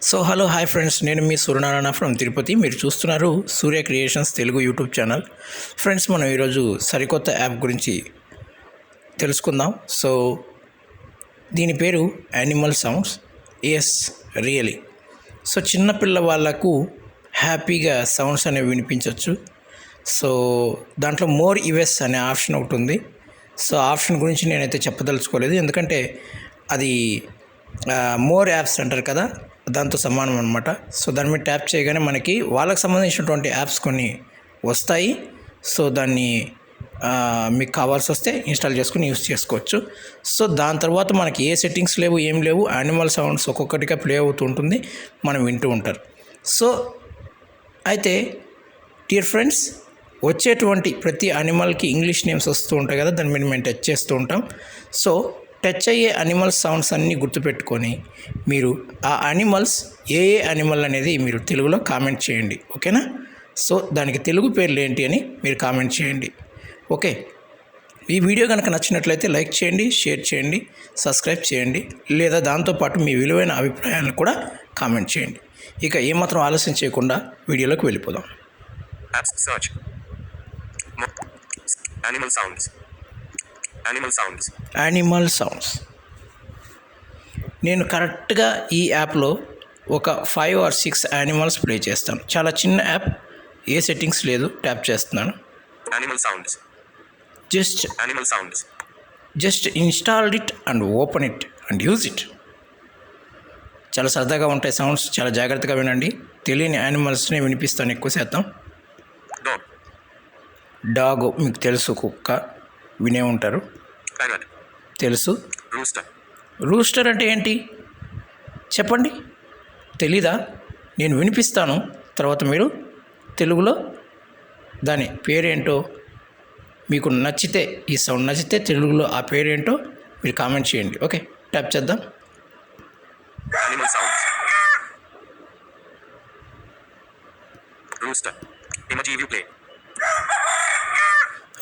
So hello hi friends, నేను మీ Suryanarayana from Tirupati. మీరు చూస్తున్నారు Surya creations Telugu YouTube channel. Friends, మనం ఈరోజు సరికొత్త యాప్ గురించి తెలుసుకుందాం. సో దీని పేరు animal sounds. Yes, really. So చిన్నపిల్ల వాళ్ళకు హ్యాపీగా సౌండ్స్ అనేవి వినిపించవచ్చు. సో దాంట్లో మోర్ ఈవెస్ అనే ఆప్షన్ ఒకటి ఉంది. సో ఆప్షన్ గురించి నేనైతే చెప్పదలుచుకోలేదు, ఎందుకంటే అది మోర్ యాప్స్ అంటారు కదా, దాంతో సమానం అనమాట. సో దాని మీద ట్యాప్ చేయగానే మనకి వాళ్ళకి సంబంధించినటువంటి యాప్స్ కొన్ని వస్తాయి. సో దాన్ని మీకు కావాల్సి వస్తే ఇన్స్టాల్ చేసుకుని యూస్ చేసుకోవచ్చు. సో దాని తర్వాత మనకి ఏ సెట్టింగ్స్ లేవు, ఏం లేవు, యానిమల్ సౌండ్స్ ఒక్కొక్కటిగా ప్లే అవుతూ ఉంటుంది, మనం వింటూ ఉంటారు. సో అయితే డియర్ ఫ్రెండ్స్, వచ్చేటువంటి ప్రతి యానిమల్కి ఇంగ్లీష్ నేమ్స్ వస్తూ ఉంటాయి కదా, దాని మీద మేము టచ్ చేస్తూ ఉంటాం. సో టచ్ అయ్యే యానిమల్ సౌండ్స్ అన్నీ గుర్తుపెట్టుకొని మీరు ఆ యానిమల్స్ ఏ యానిమల్ అనేది మీరు తెలుగులో కామెంట్ చేయండి, ఓకేనా? సో దానికి తెలుగు పేర్లు ఏంటి అని మీరు కామెంట్ చేయండి, ఓకే? ఈ వీడియో కనుక నచ్చినట్లయితే లైక్ చేయండి, షేర్ చేయండి, సబ్స్క్రైబ్ చేయండి, లేదా దాంతోపాటు మీ విలువైన అభిప్రాయాలను కూడా కామెంట్ చేయండి. ఇక ఏమాత్రం ఆలస్యం చేయకుండా వీడియోలోకి వెళ్ళిపోదాం. Animal sounds. నేను కరెక్ట్గా ఈ యాప్లో ఒక 5 or 6 యానిమల్స్ ప్లే చేస్తాను. చాలా చిన్న యాప్, ఏ సెట్టింగ్స్ లేదు, ట్యాప్ చేస్తున్నాను. Just installed it and open it and use it. చాలా సరదాగా ఉంటాయి సౌండ్స్, చాలా జాగ్రత్తగా వినండి. తెలియని యానిమల్స్ని వినిపిస్తాను ఎక్కువ శాతం. డాగ్ మీకు తెలుసు, కుక్క వినే ఉంటారు, తెలుసు. రూస్టర్ అంటే ఏంటి చెప్పండి, తెలీదా? నేను వినిపిస్తాను, తర్వాత మీరు తెలుగులో దాని పేరేంటో మీకు నచ్చితే, ఈ సౌండ్ నచ్చితే తెలుగులో ఆ పేరేంటో మీరు కామెంట్ చేయండి, ఓకే? ట్యాప్ చేద్దాం.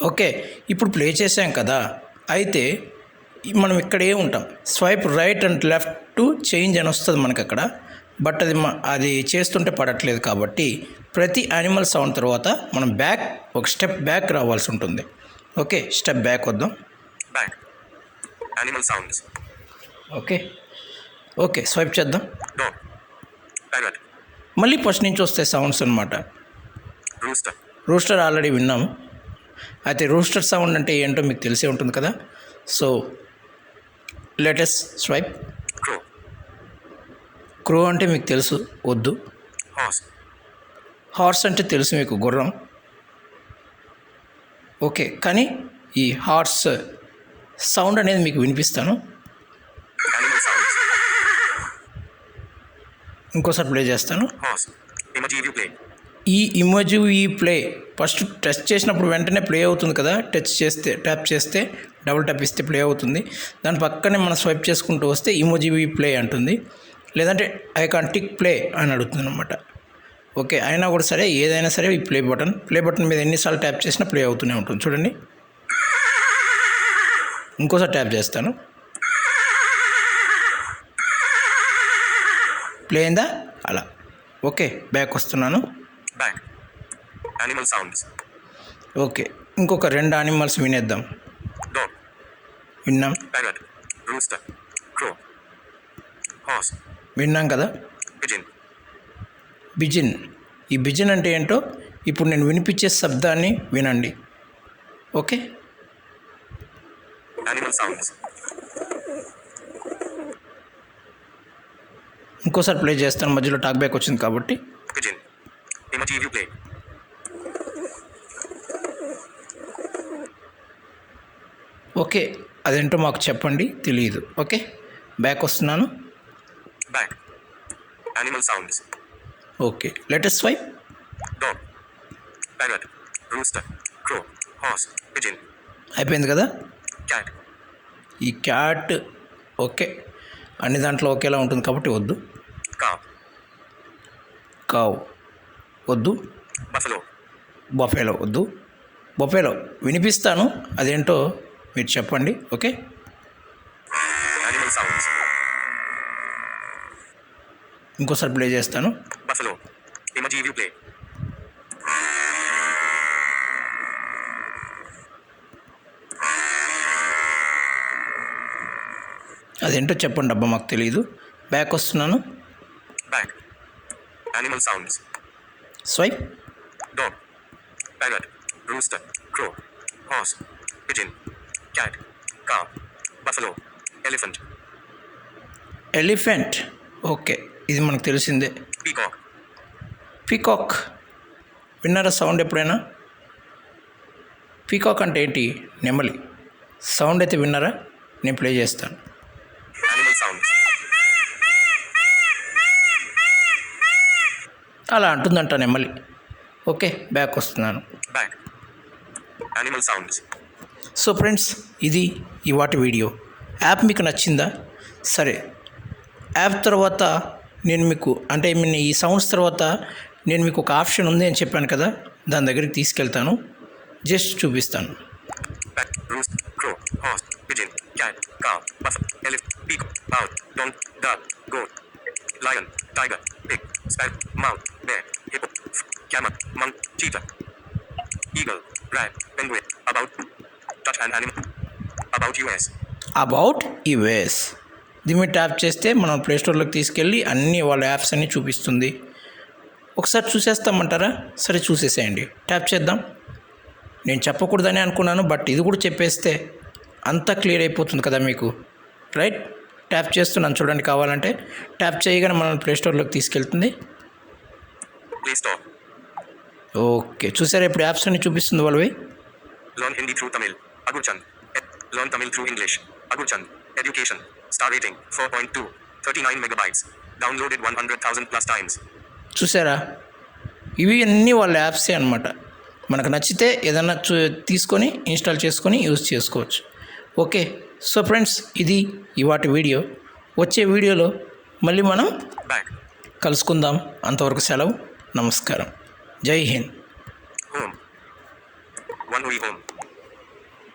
ఓకే, ఇప్పుడు ప్లే చేసాం కదా, అయితే మనం ఇక్కడే ఉంటాం. Swipe right and left to change అని వస్తుంది మనకు అక్కడ, బట్ అది చేస్తుంటే పడట్లేదు. కాబట్టి ప్రతి యానిమల్ సౌండ్ తర్వాత మనం ఒక స్టెప్ బ్యాక్ రావాల్సి ఉంటుంది. ఓకే, స్టెప్ బ్యాక్ వద్దాం. ఓకే స్వైప్ చేద్దాం. మళ్ళీ ఫస్ట్ నుంచి వస్తాయి సౌండ్స్ అనమాట. రూస్టర్ ఆల్రెడీ విన్నాము. అయితే రూస్టర్ సౌండ్ అంటే ఏంటో మీకు తెలిసే ఉంటుంది కదా. So latest swipe. క్రో అంటే మీకు తెలుసు, వద్దు. హార్స్ అంటే తెలుసు మీకు, గుర్రం. ఓకే, కానీ ఈ హార్స్ సౌండ్ అనేది మీకు వినిపిస్తాను. ఇంకోసారి ప్లే చేస్తాను. ఈ ఇమోజీ ప్లే ఫస్ట్ టచ్ చేసినప్పుడు వెంటనే ప్లే అవుతుంది కదా, ట్యాప్ చేస్తే డబుల్ ట్యాప్ ఇస్తే ప్లే అవుతుంది. దాని పక్కనే మనం స్వైప్ చేసుకుంటూ వస్తే ఇమోజీ ప్లే అంటుంది, లేదంటే ఐ కాన్ టిక్ ప్లే అని అడుగుతుంది అనమాట. ఓకే, అయినా కూడా సరే, ఏదైనా సరే ఈ ప్లే బటన్ మీద ఎన్నిసార్లు ట్యాప్ చేసినా ప్లే అవుతూనే ఉంటుంది. చూడండి, ఇంకోసారి ట్యాప్ చేస్తాను, ప్లే అయిందా? అలా. ఓకే, బ్యాక్ వస్తున్నాను. ఓకే, ఇంకొక 2 యానిమల్స్ వినేద్దాం. విన్నాం కదా. బిజిన్. ఈ బిజిన్ అంటే ఏంటో ఇప్పుడు నేను వినిపించే శబ్దాన్ని వినండి, ఓకే? ఇంకోసారి ప్లే చేస్తాను, మధ్యలో టాక్ బ్యాక్ వచ్చింది కాబట్టి. ఓకే, అదేంటో మాకు చెప్పండి, తెలియదు. ఓకే, బ్యాక్ వస్తున్నాను. Okay, latest swipe. అయిపోయింది కదా. ఈ క్యాట్ ఓకే, అన్ని దాంట్లో ఒకేలా ఉంటుంది కాబట్టి వద్దు. కావ్ వద్దు. బఫెలో వద్దు. బఫెలో వినిపిస్తాను, అదేంటో మీరు చెప్పండి, ఓకే? ఇంకోసారి ప్లే చేస్తాను. Buffalo. Emoji view play. అదేంటో చెప్పండి అబ్బా, మాకు తెలియదు. బ్యాక్ వస్తున్నాను. Back. Animal sounds. Swipe. Dog. Parrot. Rooster. Crow. Horse. Pigeon. Cat. Cow. Buffalo. Elephant. Elephant. Okay, ఇది మనకు తెలిసిందే. Peacock. పీకాక్. విన్నారా సౌండ్ ఎప్పుడైనా? పీకాక్ అంటే ఏంటి? నెమలి. సౌండ్ అయితే విన్నారా? నేను ప్లే చేస్తాను. Animal sounds. అలా అంటుందంట నెమలి. ఓకే, బ్యాక్ వస్తున్నాను. Back. Animal sounds. So friends, ఇది ఇవాటి వీడియో. యాప్ మీకు నచ్చిందా? సరే, యాప్ తర్వాత నేను మీకు ఈ సౌండ్స్ తర్వాత నేను మీకు ఒక ఆప్షన్ ఉంది అని చెప్పాను కదా, దాని దగ్గరికి తీసుకెళ్తాను. జస్ట్ చూపిస్తాను. Back. Rooster. Crow. Horse. Pigeon. Cat. Cow. Buffalo. Elephant. Peacock. Owl. Donkey. Duck. Goat. Lion. Tiger. Pig. Sparrow. Mouse. Bear. Hippo. Camel. Monk. Cheetah. Eagle. Rat. Penguin. About. Touch an animal. About US. About US. దీని మీద tap చేస్తే మనం ప్లేస్టోర్లోకి తీసుకెళ్ళి అన్ని వాళ్ళ apps అన్నీ చూపిస్తుంది. ఒకసారి చూసేస్తామంటారా? సరే, చూసేసేయండి. ట్యాప్ చేద్దాం. నేను చెప్పకూడదని అనుకున్నాను, బట్ ఇది కూడా చెప్పేస్తే అంతా క్లియర్ అయిపోతుంది కదా మీకు, రైట్? ట్యాప్ చేస్తున్నాను చూడండి. కావాలంటే ట్యాప్ చేయగానే మనం ప్లేస్టోర్లోకి తీసుకెళ్తుంది. Play Store. ఓకే, చూసారా ఇప్పుడు యాప్స్ అన్ని చూపిస్తుంది వాళ్ళవి. Learn Hindi through Tamil. Agurchand. Learn Tamil through English. Agurchand. Education. Star rating 4.2. 39 megabytes. Downloaded 100,000 plus times. చూసారా? ఇవి అన్నీ వాళ్ళ యాప్సే అనమాట. మనకు నచ్చితే ఏదైనా తీసుకొని ఇన్స్టాల్ చేసుకొని యూజ్ చేసుకోవచ్చు. ఓకే, సో ఫ్రెండ్స్, ఇది ఇవాటి వీడియో. వచ్చే వీడియోలో మళ్ళీ మనం Back. కలుసుకుందాం. అంతవరకు సెలవు. నమస్కారం. జై Hind. Home. One way home.